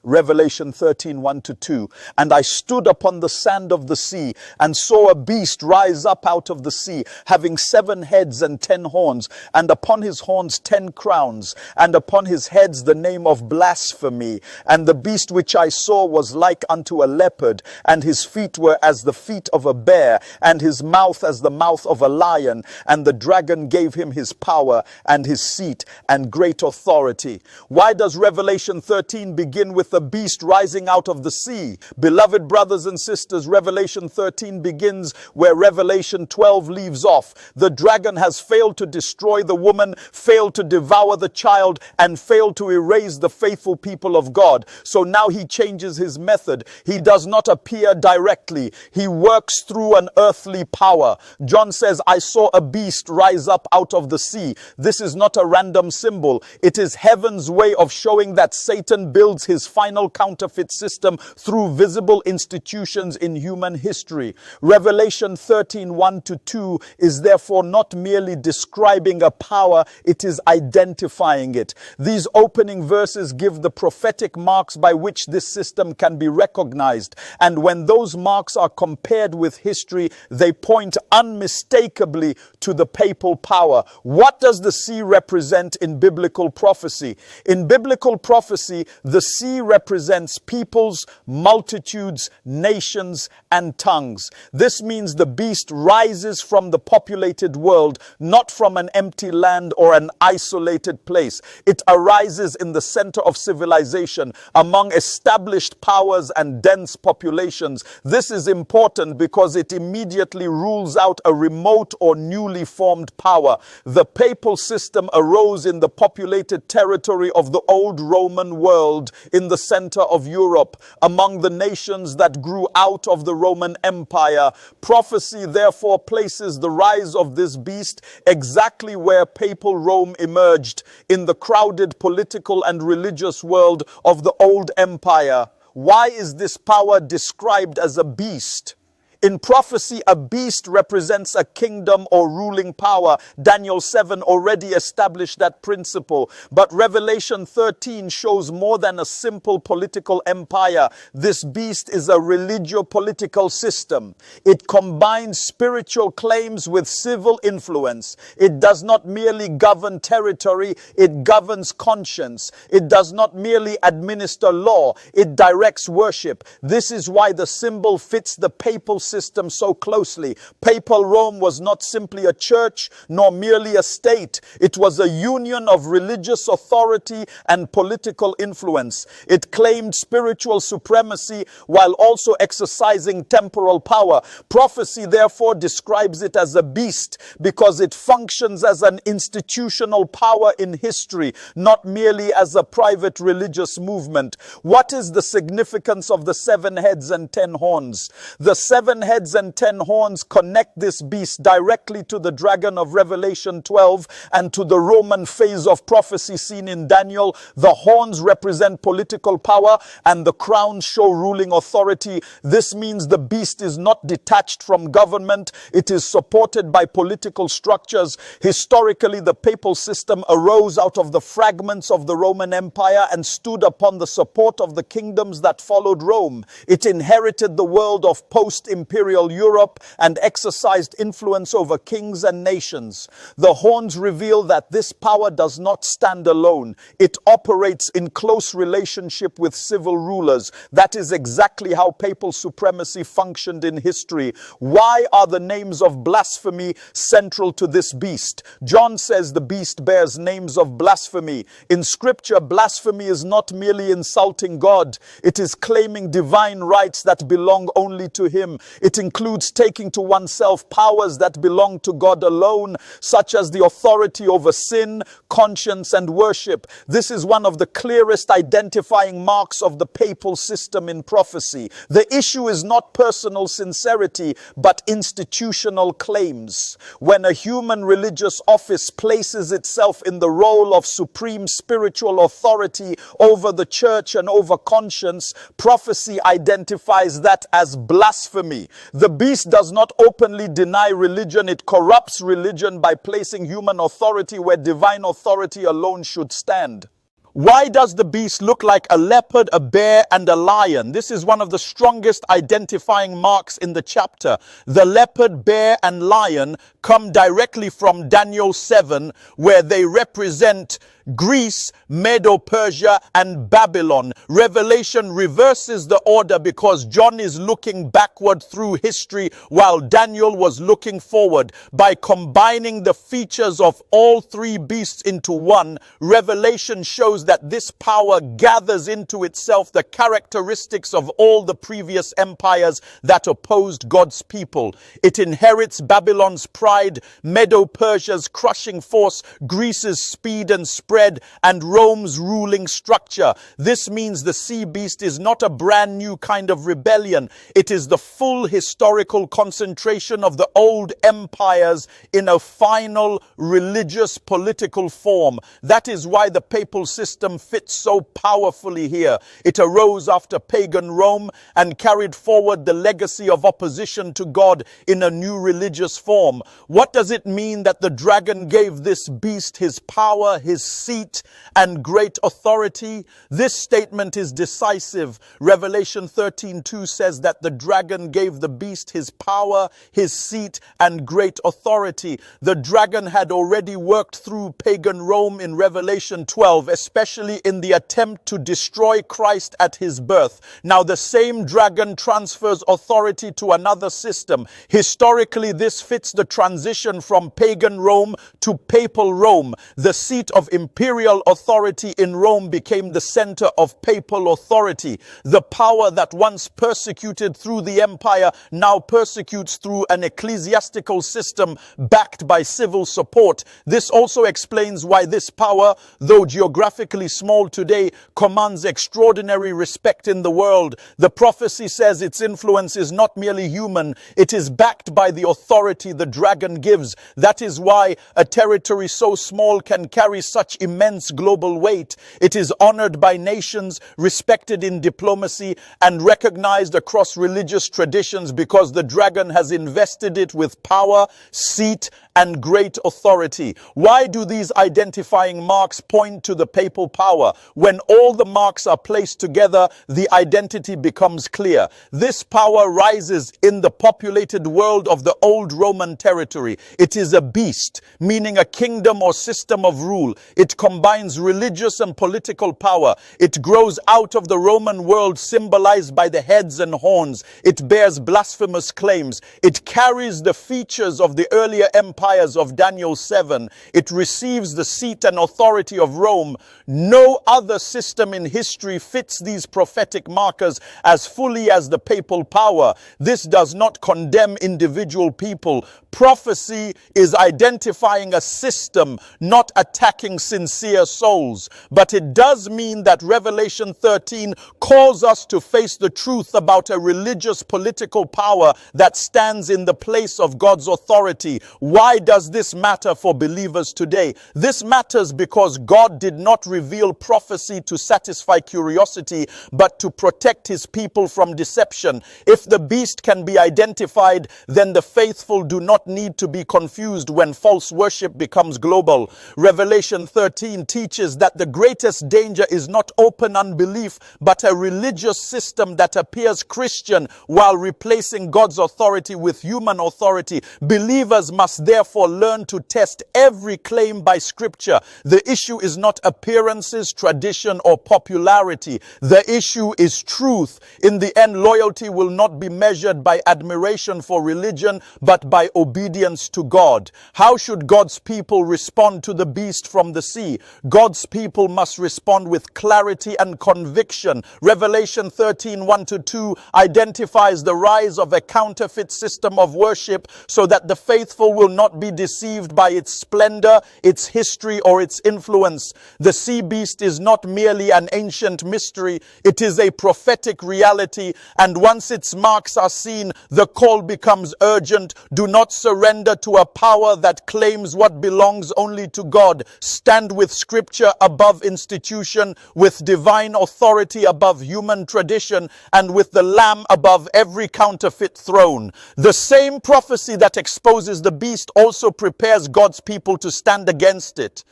Revelation 13, 1-2. And I stood upon the sand of the sea and saw a beast rise up out of the sea, having 7 heads and 10 horns, and upon his horns 10 crowns, and upon his heads the name of blasphemy. And the beast which I saw was like unto a leopard, and his feet were as the feet of a bear, and his mouth as the mouth of a lion. And the dragon gave him his power and his seat and great authority. Why does Revelation 13 begin with the beast rising out of the sea? Beloved brothers and sisters, Revelation 13 begins where Revelation 12 leaves off. The dragon has failed to destroy the woman, failed to devour the child, and failed to erase the faithful people of God. So now he changes his method. He does not appear directly. He works through an earthly power. John says, I saw a beast rise up out of the sea. This is not a random symbol. It is heaven's way of showing that Satan builds his final counterfeit system through visible institutions in human history. Revelation 13, 1-2 is therefore not merely describing a power, it is identifying it. These opening verses give the prophetic marks by which this system can be recognized. And when those marks are compared with history, they point unmistakably to the papal power. What does the sea represent in biblical prophecy? In biblical prophecy, the sea represents peoples, multitudes, nations, and tongues. This means the beast rises from the populated world, not from an empty land or an isolated place. It arises in the center of civilization, among established powers and dense populations. This is important because it immediately rules out a remote or newly formed power. The papal system arose in the populated territory of the old Roman world in the center of Europe, among the nations that grew out of the Roman Empire. Prophecy therefore places the rise of this beast exactly where papal Rome emerged, in the crowded political and religious world of the old empire. Why is this power described as a beast? In prophecy, a beast represents a kingdom or ruling power. Daniel 7 already established that principle. But Revelation 13 shows more than a simple political empire. This beast is a religio-political system. It combines spiritual claims with civil influence. It does not merely govern territory, it governs conscience. It does not merely administer law, it directs worship. This is why the symbol fits the papal system so closely. Papal Rome was not simply a church, nor merely a state. It was a union of religious authority and political influence. It claimed spiritual supremacy while also exercising temporal power. Prophecy therefore describes it as a beast because it functions as an institutional power in history, not merely as a private religious movement. What is the significance of the 7 heads and 10 horns? The 7 heads and 10 horns connect this beast directly to the dragon of Revelation 12 and to the Roman phase of prophecy seen in Daniel. The horns represent political power and the crowns show ruling authority. This means the beast is not detached from government. It is supported by political structures. Historically, the papal system arose out of the fragments of the Roman Empire and stood upon the support of the kingdoms that followed Rome. It inherited the world of post-imperial Europe and exercised influence over kings and nations. The horns reveal that this power does not stand alone. It operates in close relationship with civil rulers. That is exactly how papal supremacy functioned in history. Why are the names of blasphemy central to this beast? John says the beast bears names of blasphemy. In scripture, blasphemy is not merely insulting God. It is claiming divine rights that belong only to him. It includes taking to oneself powers that belong to God alone, such as the authority over sin, conscience, and worship. This is one of the clearest identifying marks of the papal system in prophecy. The issue is not personal sincerity, but institutional claims. When a human religious office places itself in the role of supreme spiritual authority over the church and over conscience, prophecy identifies that as blasphemy. The beast does not openly deny religion. It corrupts religion by placing human authority where divine authority alone should stand. Why does the beast look like a leopard, a bear, and a lion? This is one of the strongest identifying marks in the chapter. The leopard, bear, and lion come directly from Daniel 7, where they represent Greece, Medo-Persia, and Babylon. Revelation reverses the order because John is looking backward through history while Daniel was looking forward. By combining the features of all three beasts into one, Revelation shows that this power gathers into itself the characteristics of all the previous empires that opposed God's people. It inherits Babylon's pride, Medo-Persia's crushing force, Greece's speed and spread, and Rome's ruling structure. This means the sea beast is not a brand new kind of rebellion. It is the full historical concentration of the old empires in a final religious political form. That is why the papal system fits so powerfully here. It arose after pagan Rome and carried forward the legacy of opposition to God in a new religious form. What does it mean that the dragon gave this beast his power, his seat, and great authority? This statement is decisive. Revelation 13:2 says that the dragon gave the beast his power, his seat, and great authority. The dragon had already worked through pagan Rome in Revelation 12, especially in the attempt to destroy Christ at his birth. Now the same dragon transfers authority to another system. Historically, this fits the transition from pagan Rome to papal Rome. The seat of imperial authority in Rome became the center of papal authority. The power that once persecuted through the empire now persecutes through an ecclesiastical system backed by civil support. This also explains why this power, though geographically small today, commands extraordinary respect in the world. The prophecy says its influence is not merely human, it is backed by the authority the dragon gives. That is why a territory so small can carry such immense global weight. It is honored by nations, respected in diplomacy, and recognized across religious traditions because the dragon has invested it with power, seat, and great authority. Why do these identifying marks point to the papal power? When all the marks are placed together, the identity becomes clear. This power rises in the populated world of the old Roman territory. It is a beast, meaning a kingdom or system of rule. It combines religious and political power. It grows out of the Roman world, symbolized by the heads and horns. It bears blasphemous claims. It carries the features of the earlier empires of Daniel 7. It receives the seat and authority of Rome. No other system in history fits these prophetic markers as fully as the papal power. This does not condemn individual people. Prophecy is identifying a system, not attacking sincere souls. But it does mean that Revelation 13 calls us to face the truth about a religious political power that stands in the place of God's authority. Why does this matter for believers today? This matters because God did not reveal prophecy to satisfy curiosity, but to protect his people from deception. If the beast can be identified, then the faithful do not need to be confused when false worship becomes global. Revelation 13 teaches that the greatest danger is not open unbelief, but a religious system that appears Christian while replacing God's authority with human authority. Believers must therefore learn to test every claim by Scripture. The issue is not appearances, tradition, or popularity. The issue is truth. In the end, loyalty will not be measured by admiration for religion, but by obedience to God. How should God's people respond to the beast from the sea? God's people must respond with clarity and conviction. Revelation 13, 1-2 identifies the rise of a counterfeit system of worship so that the faithful will not be deceived by its splendor, its history, or its influence. The sea beast is not merely an ancient mystery, it is a prophetic reality, and once its marks are seen, the call becomes urgent. Do not surrender to a power that claims what belongs only to God. Stand with Scripture above institution, with divine authority above human tradition, and with the Lamb above every counterfeit throne. The same prophecy that exposes the beast also prepares God's people to stand against it.